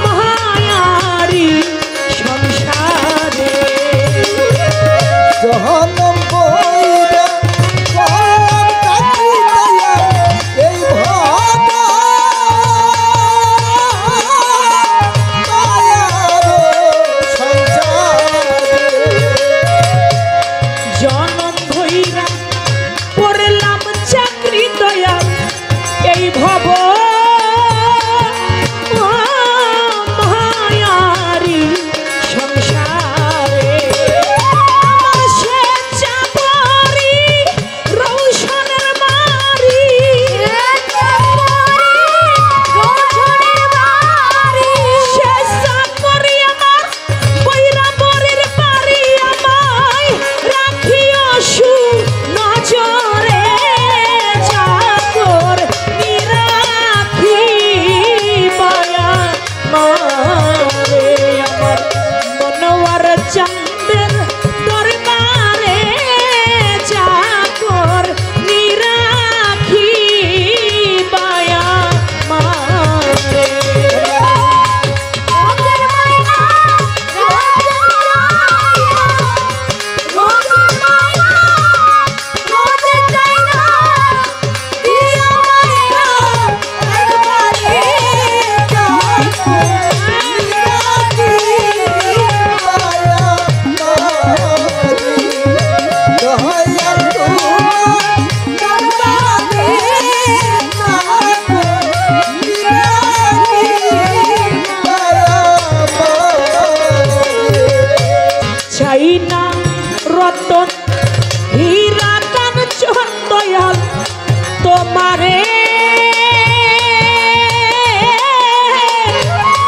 মায়ারি সংসারে জহনম বইরা কলম কাটি দয়া এই ভব মায়ার সংসারে জনম ভৈরা করলাম চাকরি দয়া এই ভব মায়ারি সংসারে সে চাপরি রৌশনের মারি সে চাপরি আমার বৈরা বরের বাড়ি আমায় রাখিও সু নজরে চাকর নিরাখি বায়া মারে আমার মনোয়ার চন্দ্রের দরবারে চাকর নিরাখি বায়া মারে চাই না রতন হীরা কাঞ্চন দয়াল তোমারে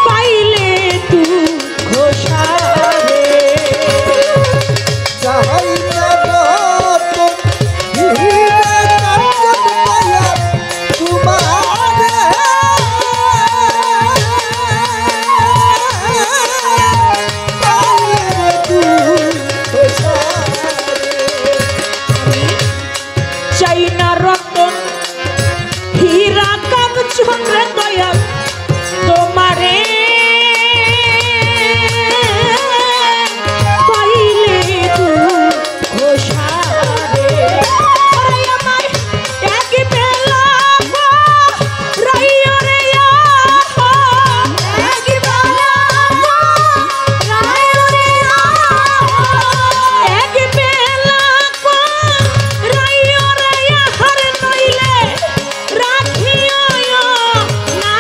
পাইলে তু ঘোষারে চাই না রতন হীরা কাঞ্চন দয়া তোমারে পাইলে তুই চাই না রতন হীরা কাঞ্চন রে দয়াল তোমারে পাইলে তু ঘোষারে আরে আমার এক বেলা রাইয়া রে এক বেলা রাইয়া রে এক বেলা রাইয়া রে হার নইলে রাখিও না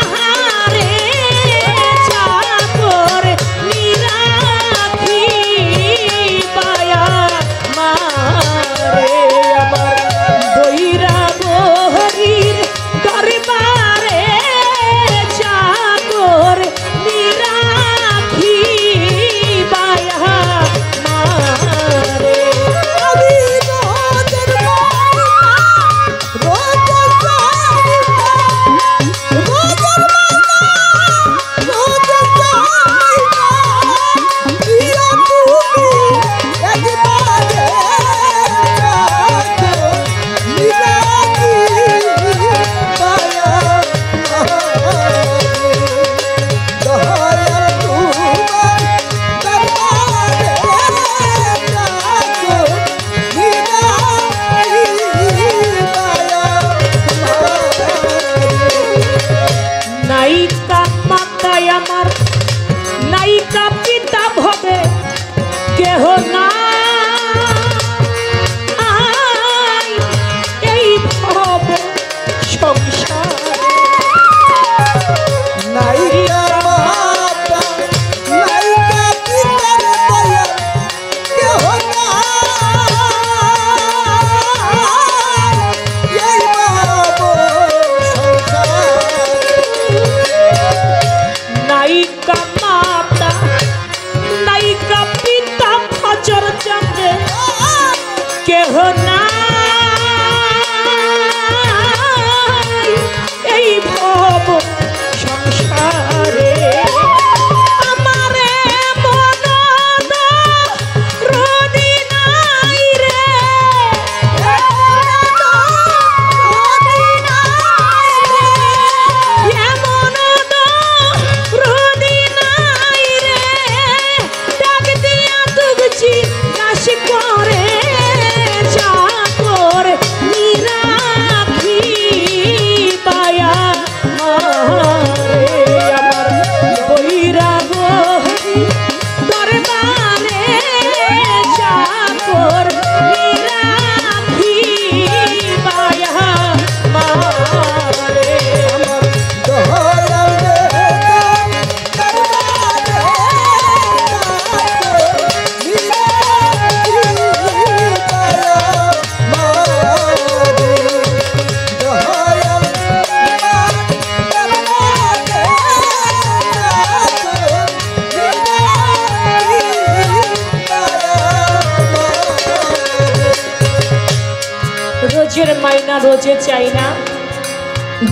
রোজের মাইনা রোজে চাই না,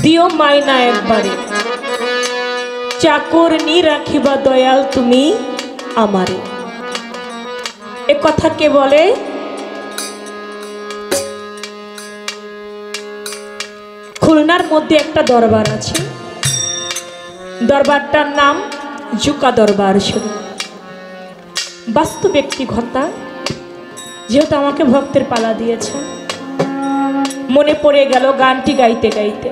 দিও মাইনা একবারে। চাকর নি রাখিবা দয়াল তুমি আমারে। এ কথা কে বলে? খুলনার মধ্যে একটা দরবার আছে, দরবারটার নাম জুকা দরবার শরীফ। বাস্তব ব্যক্তি ঘটা, যেহেতু আমাকে ভক্তের পালা দিয়েছে, মনে পড়ে গেল গানটি গাইতে গাইতে।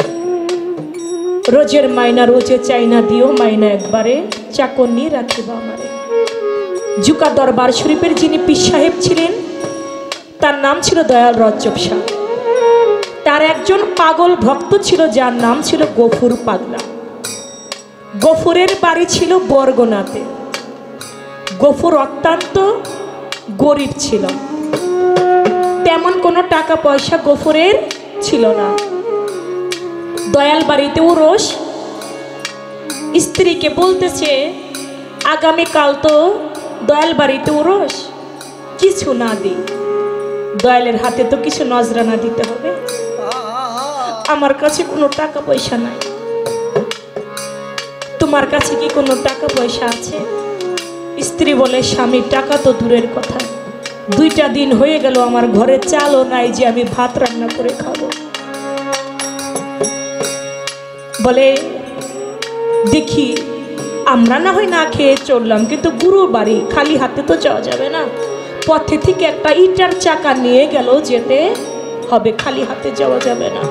রোজের মাইনা রোজে চাই না, দিও মাইনা একবারে, চাকর নি রাখিবা আমারে। জুকা দরবার শরীফের যিনি পীর সাহেব ছিলেন তার নাম ছিল দয়াল রজ্জব শাহ। তার একজন পাগল ভক্ত ছিল যার নাম ছিল গফুর পাগলা। গফুরের বাড়ি ছিল বরগুনাতে। গফুর অত্যন্ত গরিব ছিল, তেমন কোনো টাকা পয়সা গফুরের ছিল না। দয়াল বাড়িতে উরস, স্ত্রীকে বলতেছে আগামীকাল তো দয়াল বাড়িতে উরস, কিছু না দিই, দয়ালের হাতে তো কিছু নজরানা দিতে হবে, আমার কাছে কোনো টাকা পয়সা নাই, তোমার কাছে কি কোনো টাকা পয়সা আছে? স্ত্রী বলে স্বামী টাকা তো দূরের কথা, 2টা দিন হয়ে গেল আমার ঘরে চালও নাই যে আমি ভাত রান্না করে খাবো। বলে দেখি আমরা না হয় না খেয়ে চললাম, কিন্তু গুরুর বাড়ি খালি হাতে তো যাওয়া যাবে না, পথে থেকে একটা ইটার চাকা নিয়ে গেল, যেতে হবে, খালি হাতে যাওয়া যাবে না।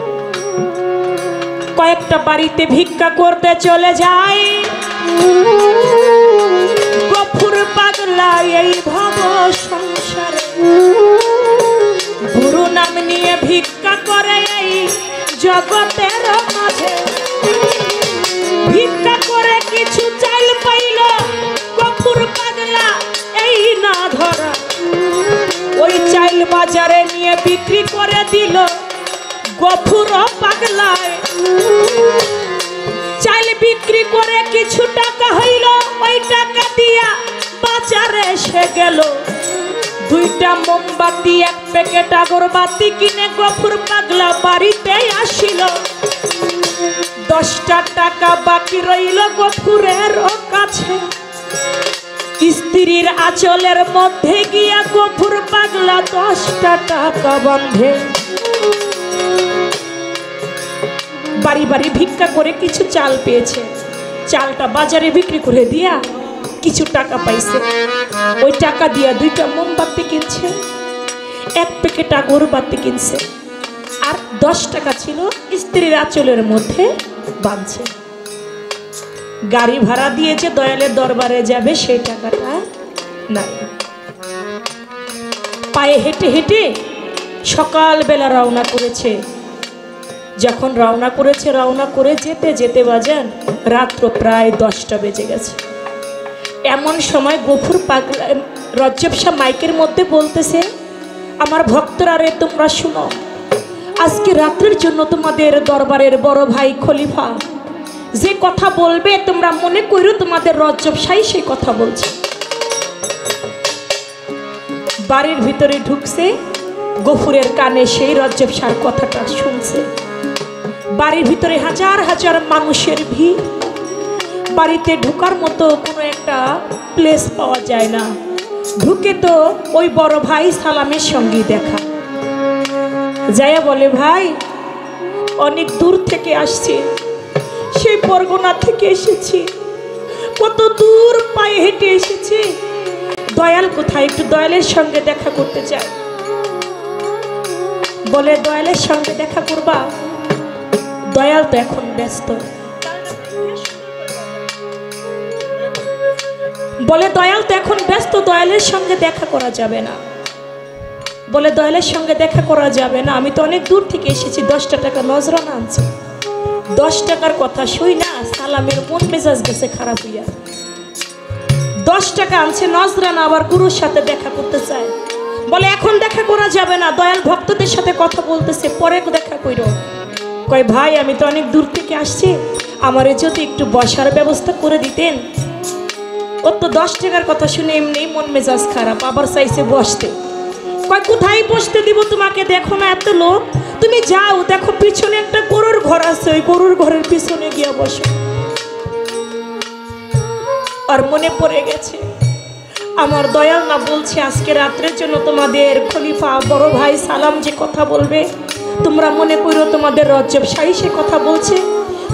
কয়েকটা বাড়িতে ভিক্ষা করতে চলে যায় গফুর পাগলা এই ভব সংসারে। গুরু নাম নিয়ে ভিক্ষা করে এই জগতের মাঝে। ভিক্ষা করে কিছু চাইল পাইল গফুর পাগলা এই না ধরা, ওই চাইল বাজারে নিয়ে বিক্রি করে দিল গফুর পাগলায়। চাইল বিক্রি করে কিছু টাকা হইল, ওই টাকা দিয়া বাজারে এসে গেল 2টা মোমবাতি 1 প্যাকেট আগরবাতি কিনে গফুর পাগলা বাড়িতে আসিল। 10টা টাকা বাকি রইল গফুরের কাছে। স্ত্রীর আঁচলের মধ্যে গিয়া গফুর পাগলা 10টা টাকা বাঁধে। বাড়ি বাড়ি ভিক্ষা করে কিছু চাল পেয়েছে, চালটা বাজারে বিক্রি করে দিয়া কিছু টাকা পাইছে। ওই টাকা দিয়া 2টা মোমবাতি কিনছে, 1 প্যাকেট আগরবাতি কিনছে, আর 10 টাকা ছিল স্ত্রীর আঁচলের মধ্যে বাঁধছে। গাড়ি ভাড়া দিয়ে যে দয়ালের দরবারে যাবে সেই টাকাটা নাই। পায়ে হেঁটে হেঁটে সকালবেলা রওনা করেছে। যখন রওনা করে যেতে যেতে বাজান রাত্র প্রায় 10টা বেজে গেছে। এমন সময় গফুর পাগলা রজ্জব শাহ মাইকের মধ্যে বলতেছে, আমার ভক্তরা রে তোমরা শুনো, আজকে রাত্রের জন্য তোমাদের দরবারের বড় ভাই খলিফা যে কথা বলবে তোমরা মনে করো তোমাদের রজ্জব শাহ সেই কথা বলছে। বাড়ির ভিতরে ঢুকছে, গফুরের কানে সেই রজ্জব শাহর কথাটা শুনছে। বাড়ির ভিতরে হাজার হাজার মানুষের ভিড়, বাড়িতে ঢোকার মতো কোনো একটা প্লেস পাওয়া যায় না। ঢুকে তো ওই বড় ভাই সালামের সঙ্গে দেখা, যাইয়া বলে ভাই অনেক দূর থেকে আসছি, সেই বরগুনা থেকে এসেছি, কত দূর পায়ে হেঁটে এসেছি, দয়াল কোথায়, একটু দয়ালের সঙ্গে দেখা করতে চাই। বলে দয়ালের সঙ্গে দেখা করবা? দয়াল তো এখন ব্যস্ত। বলে দয়াল তো এখন ব্যস্ত, দয়ালের সঙ্গে দেখা করা যাবে না। বলে দয়ালের সঙ্গে দেখা করা যাবে না, আমি তো অনেক দূর থেকে এসেছি, 10টা টাকা নজরানা আনছি। 10 টাকার কথা শুই না সালামের মন মেজাজ গেছে খারাপ হইয়া। 10 টাকা আনছে নজরানা, আবার গুরুর সাথে দেখা করতে চায়। বলে এখন দেখা করা যাবে না, দয়াল ভক্তদের সাথে কথা বলতেছে, পরে দেখা কইরো। কয় ভাই আমি তো অনেক দূর থেকে আসছি, আমারে যদি একটু বসার ব্যবস্থা করে দিতেন। ওর তো 10 টাকার কথা শুনে এমনি মন মেজাজ খারাপ, আবার চাইছে বসতে। কয় কোথায় বসতে দিব তোমাকে, দেখো না এত লোক, তুমি যাও, দেখো পিছনে একটা গরুর ঘর আছে, ওই গরুর ঘরের পিছনে গিয়ে বসো। আর মনে পড়ে গেছে আমার দয়াল না বলছে আজকে রাত্রের জন্য তোমাদের খলিফা বড় ভাই সালাম যে কথা বলবে তোমরা মনে করো তোমাদের রজব শাহী সে কথা বলছে।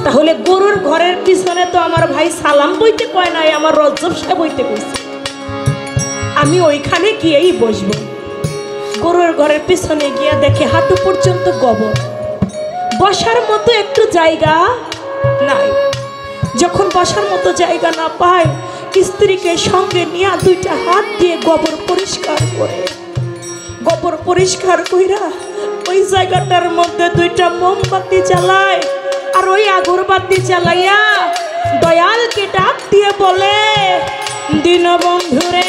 তাহলে গরুর ঘরের পিছনে তো আমার ভাই সালাম বইতে কয় নাই, আমার রজব শাহ বইতে কইছে। আমি ওইখানে গিয়েই বসবো। গরুর ঘরের পিছনে গিয়ে দেখে হাঁটু পর্যন্ত গোবর, বসার মতো একটু জায়গা নাই। যখন বসার মতো জায়গা না পায় স্ত্রীকে সঙ্গে নিয়ে দুইটা হাত দিয়ে গোবর পরিষ্কার কইরা ওই জায়গাটার মধ্যে দুইটা মোমবাতি জ্বালায়, আর ওই আগরবাতি জ্বালাইয়া দয়ালকে ডাক দিয়ে বলে, দীনবন্ধু রে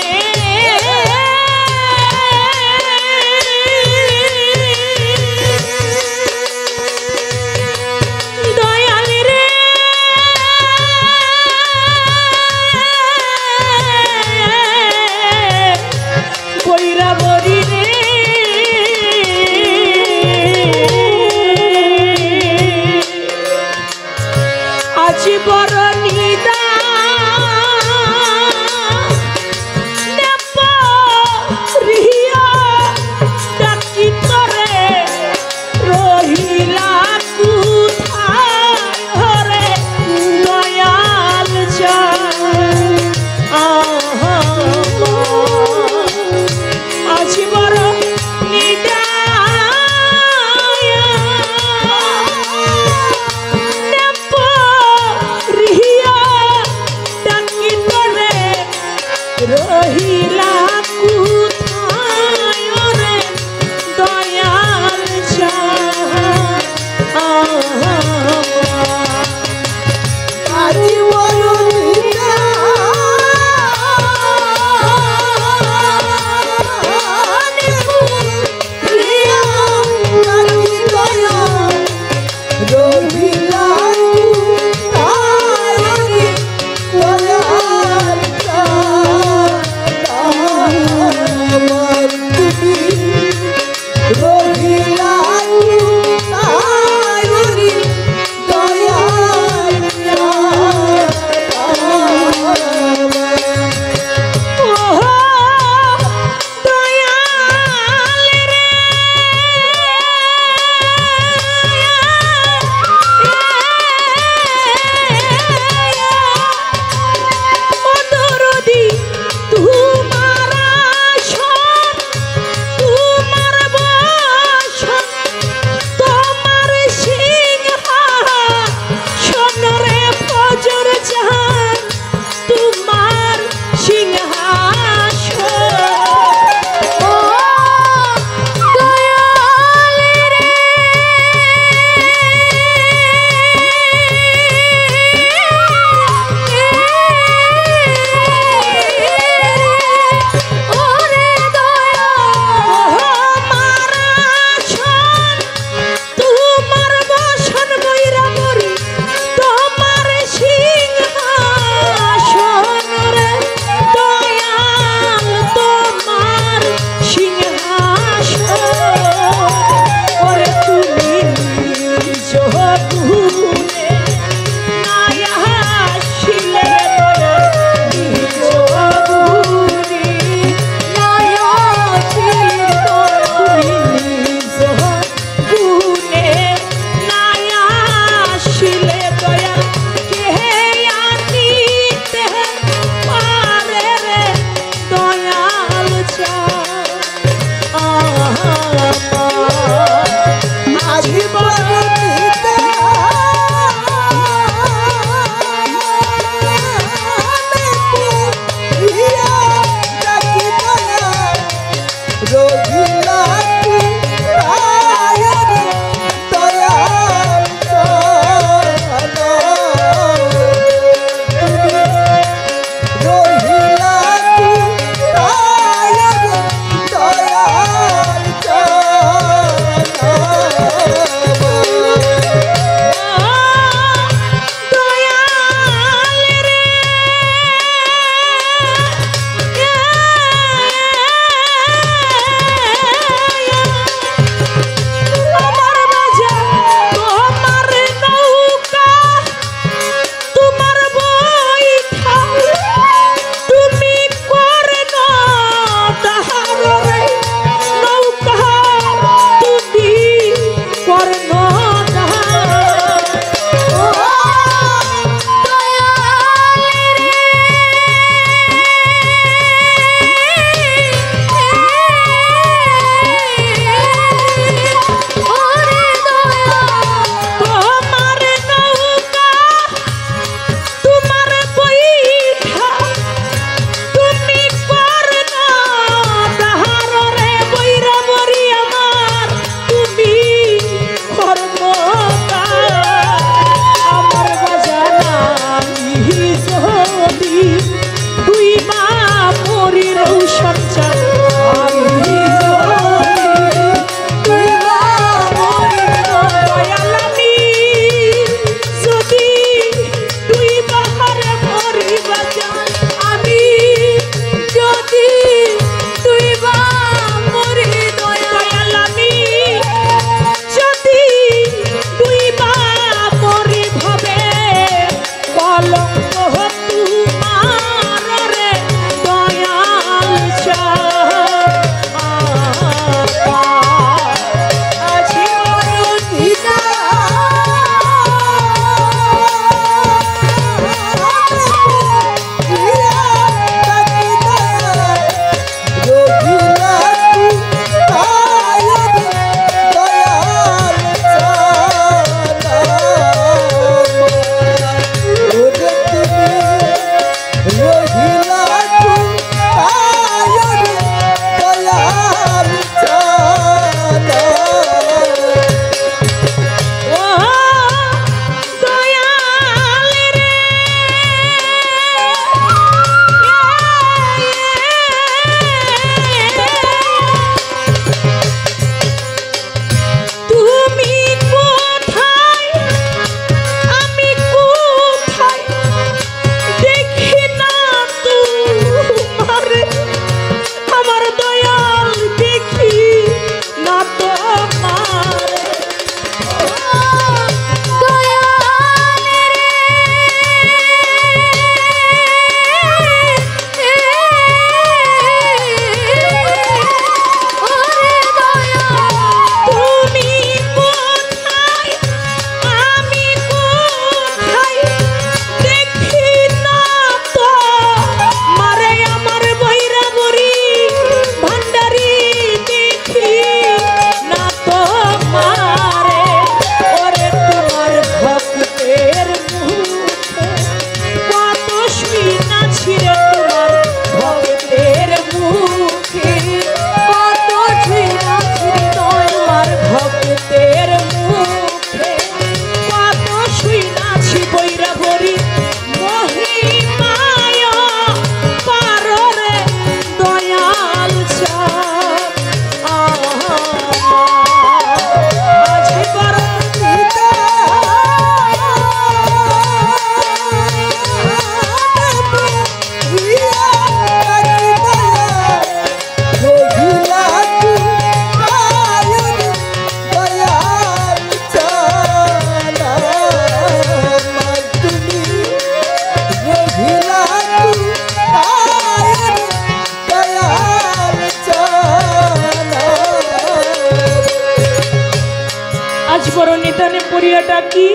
করো নিদানে পড়িয়া ডাকি,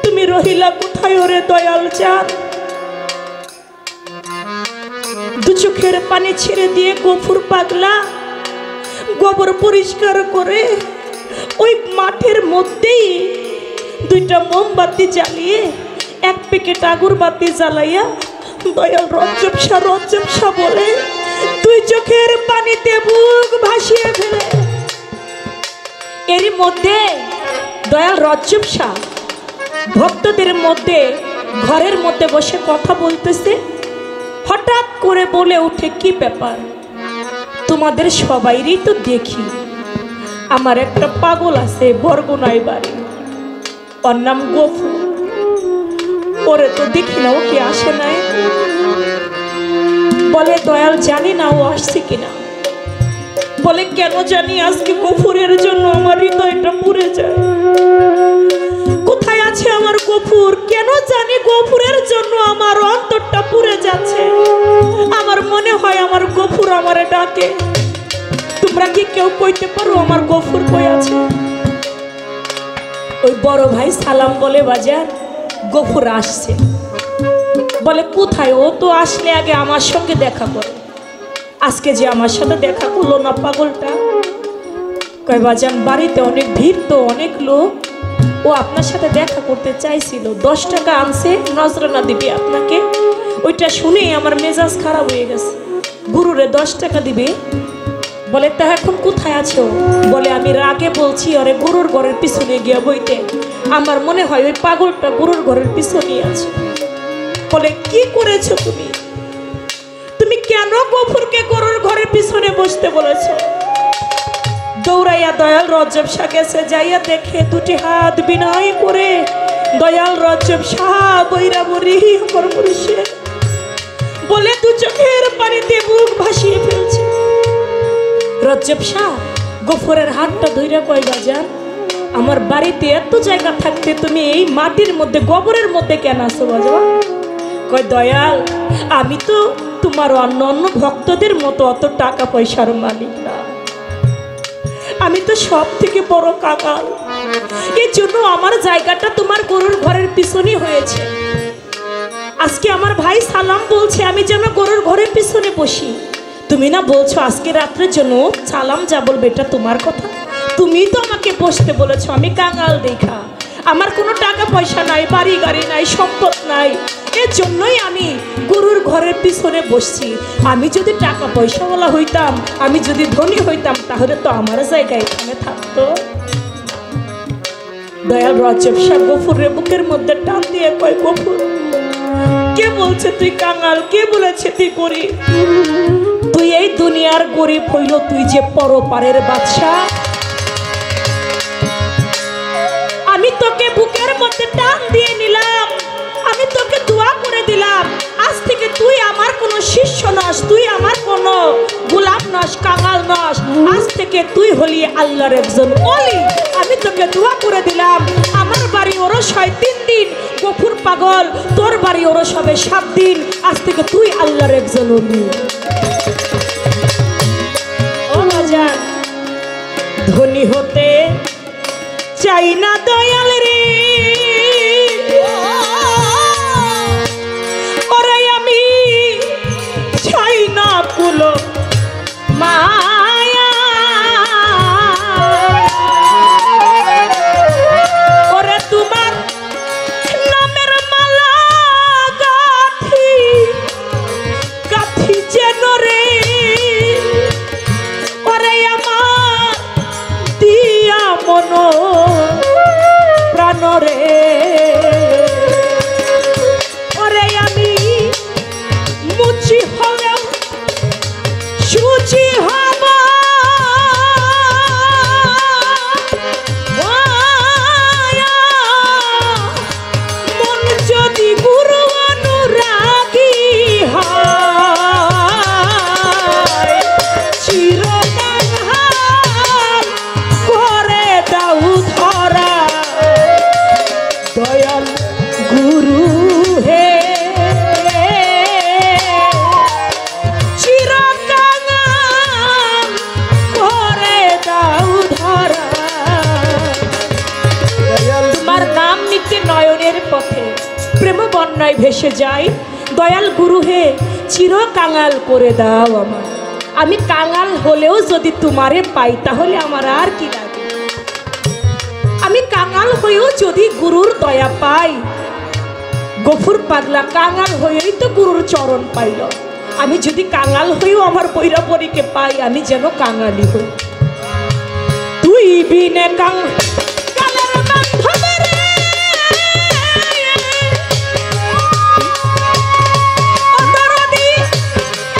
তুমি রহিলা কোথায় ওরে দয়াল চাঁদ? দু চোখের পানি ছেড়ে দিয়ে গফুর পাগলা গোবর পরিষ্কার করে ওই মাঠের মধ্যেই দুইটা মোমবাতি জ্বালিয়ে এক প্যাকেট আগরবাতি জ্বালাইয়া দয়াল রজ্জবশা বলে দুই চোখের পানিতে বুক ভাসিয়ে ফেলে। এরই মধ্যে দয়াল রজ্জবশা ভক্তদের মধ্যে ঘরের মধ্যে বসে কথা বলতেছে। হঠাৎ করে বলে উঠে, কি ব্যাপার, তোমাদের সবাইরই তো দেখি আমার একটা পাগল আছে বরগুনায় বাড়ি, ওর নাম গফুর, ওরে তো দেখি না, ও কি আসে নাই? বলে দয়াল জানি না ও আসছে কিনা। বলে কেন জানি, আজকে গফুরের জন্য আমার হৃদয়টা পুড়ে যায়। কোথায় আছে আমার গফুর? কেন জানি গফুরের জন্য আমার অন্তরটা পুড়ে যাচ্ছে। আমার মনে হয় আমার গফুর আমারে ডাকে। তোমরা কি কেউ কইতে পারো আমার গফুর কই আছে? ওই বড় ভাই সালাম বলে, বাজার গফুর আসছে। বলে কোথায়? ও তো আসলে আগে আমার সঙ্গে দেখা করে, আজকে যে আমার সাথে দেখা করলো না পাগলটা। কয় বাজান বাড়িতে অনেক ভিড় তো, অনেক লোক, ও আপনার সাথে দেখা করতে চাইছিল, 10 টাকা আনছে নজরানা দিবে আপনাকে। ওইটা শুনেই আমার মেজাজ খারাপ হয়ে গেছে। গুরুরে 10 টাকা দিবে। বলে তা এখন কোথায় আছো? বলে আমি রাগে বলছি ওরে গরুর ঘরের পিছনে গিয়ে বইতে। আমার মনে হয় ওই পাগলটা গরুর ঘরের পিছনেই আছে। বলে কি করেছো তুমি? তুমি কেন গফুরকে গরুর ঘরের পিছনে বসতে বলেছো? দৌড়াইয়া দয়াল রজ্জবশা গেছে, যাইয়া দেখে দুটি হাত বিনয় করে দয়াল রজ্জবশা বৈরা বরি করছে। বলে দু চোখের পানিতে বুক ভাসিয়ে ফেলছে। রজ্জবশা গফুরের হাতটা ধইরা কয়, বাজান আমার বাড়িতে এত জায়গা থাকতে তুমি এই মাটির মধ্যে গোবরের মধ্যে কেন আসো? বাজান কয়, দয়াল আমি তো তোমার অন্য অন্য ভক্তদের মতো অত টাকা পয়সার মালিক না, আমি তো সব থেকে বড় কাঙাল। এই জন্য আমার জায়গাটা তোমার গরুর ঘরের পিছনে হয়েছে। আজকে আমার ভাই সালাম বলছে আমি যেন গরুর ঘরের পিছনে বসি। তুমি না বলছো আজকে রাত্রের জন্য সালাম যা বলবে এটা তোমার কথা, তুমি তো আমাকে বসতে বলেছো। আমি কাঙাল দেখা, আমার কোনো টাকা পয়সা নাই, বাড়ি গাড়ি নাই, সম্পদ নাই, এর জন্যই আমি গরুর ঘরের পিছনে বসছি। আমি যদি টাকা পয়সাওয়ালা হইতাম, আমি যদি ধনী হইতাম, তাহলে তো আমার জায়গায় এখানে থাকতো। দয়াল রজ্জবশা গফুরের বুকের মধ্যে টান দিয়ে কয়, গফুর কে বলছে তুই কাঙাল? কে বলেছে তুই গরিব? তুই এই দুনিয়ার গরিব হইল, তুই যে পরপারের বাদশা। আমি তোকে বুকের মধ্যে টান দিয়ে নিলাম, আমি তোকে দোয়া করে দিলাম, আজ থেকে তুই আমার কোনো শিষ্য নস, তুই আমার কোনো গোলাম নস, কাঙাল নস, আজ থেকে তুই হলি আল্লাহর একজন ওলি। আমি তোকে দোয়া করে দিলাম। আমার বাড়ি ওরস হয় 3 দিন, গফুর পাগল তোর বাড়ি ওরস হবে 7 দিন, আজ থেকে তুই আল্লাহর একজন ওলি। ও বাজান ধনী হতে চাই না দয়াল রে, ওরে আমি চাই না কুলো মায়া, ওরে তোমার নামের মালা গাথি গাথি যেন রে, ওরে আমার দিয়া মনো প্রেমের পথে প্রেম বন্যায় ভেসে যাই। দয়াল গুরু হে, চির কাঙাল করে দাও আমার। আমি কাঙাল হলেও যদি তোমারে পাই তাহলে আমার আর কি লাগে। আমি কাঙাল হয়েও যদি গুরুর দয়া পাই, গফুর পাগলা কাঙাল হয়েই তো গুরুর চরণ পাইল। আমি যদি কাঙাল হয়েও আমার বৈরাবরীকে পাই, আমি যেন কাঙালি হই। তুই বিনে কাঙালের বান্ধবে রে, ও দরদি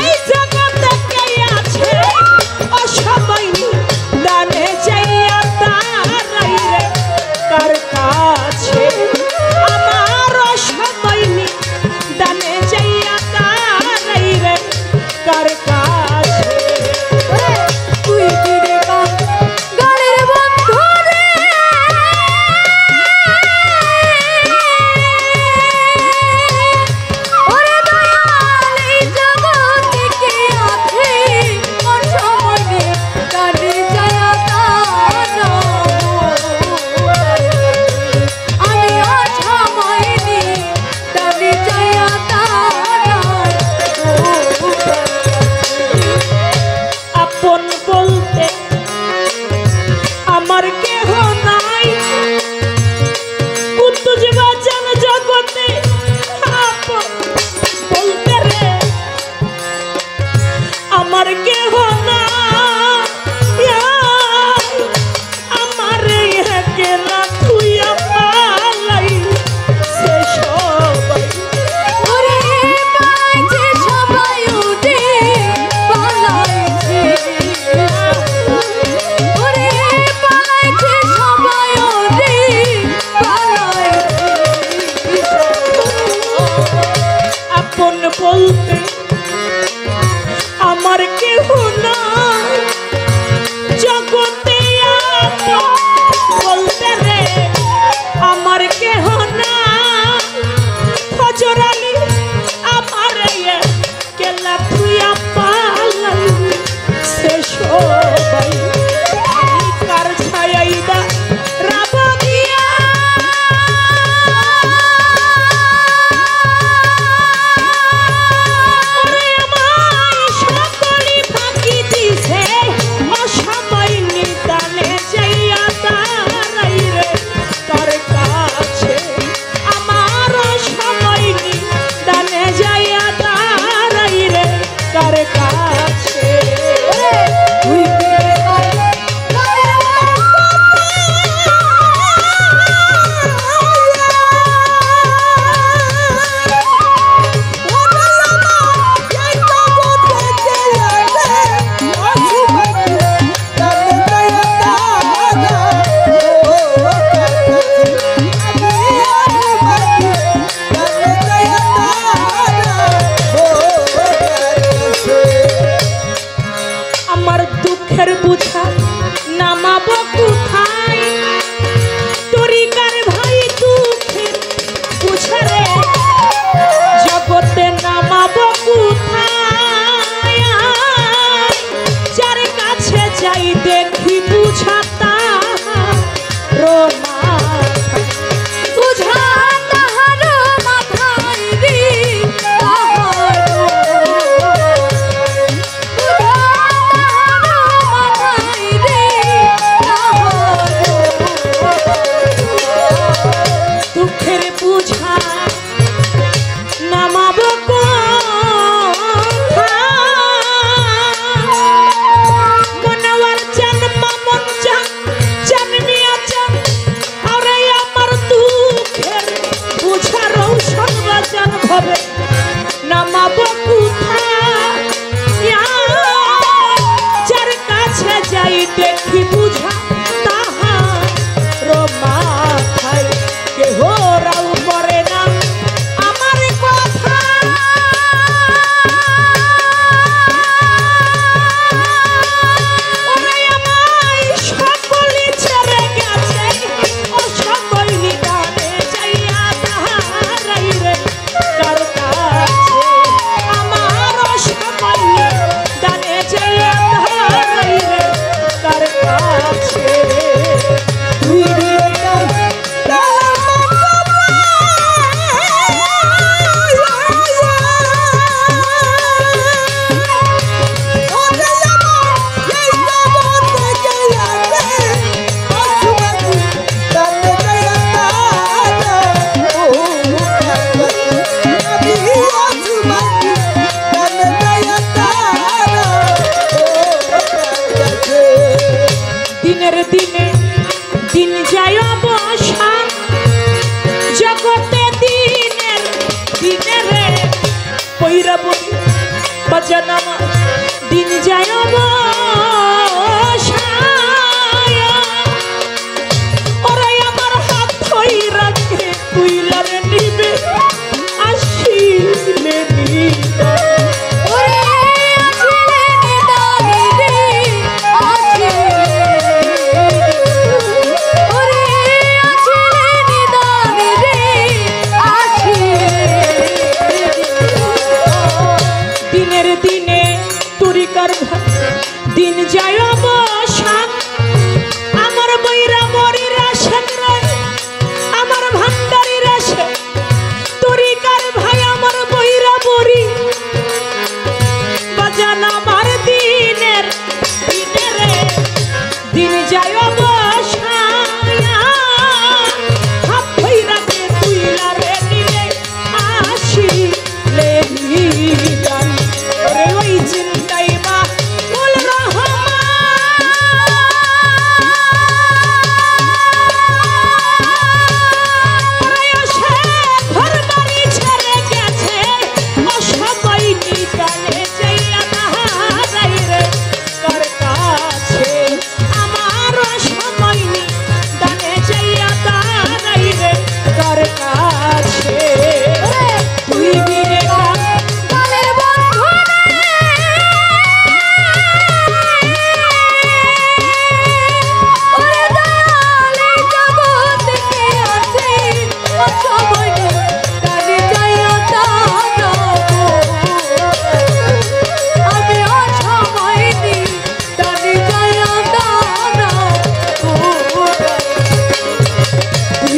এই জগতে কে আছে, ও সবাই দানে যাইয়া তারাই রে কার কাছে। আমার সবাই দানে যাইয়া তারাই রে কার কাছে। তুই বিনে কাঙালের বন্ধু রে,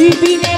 হইবি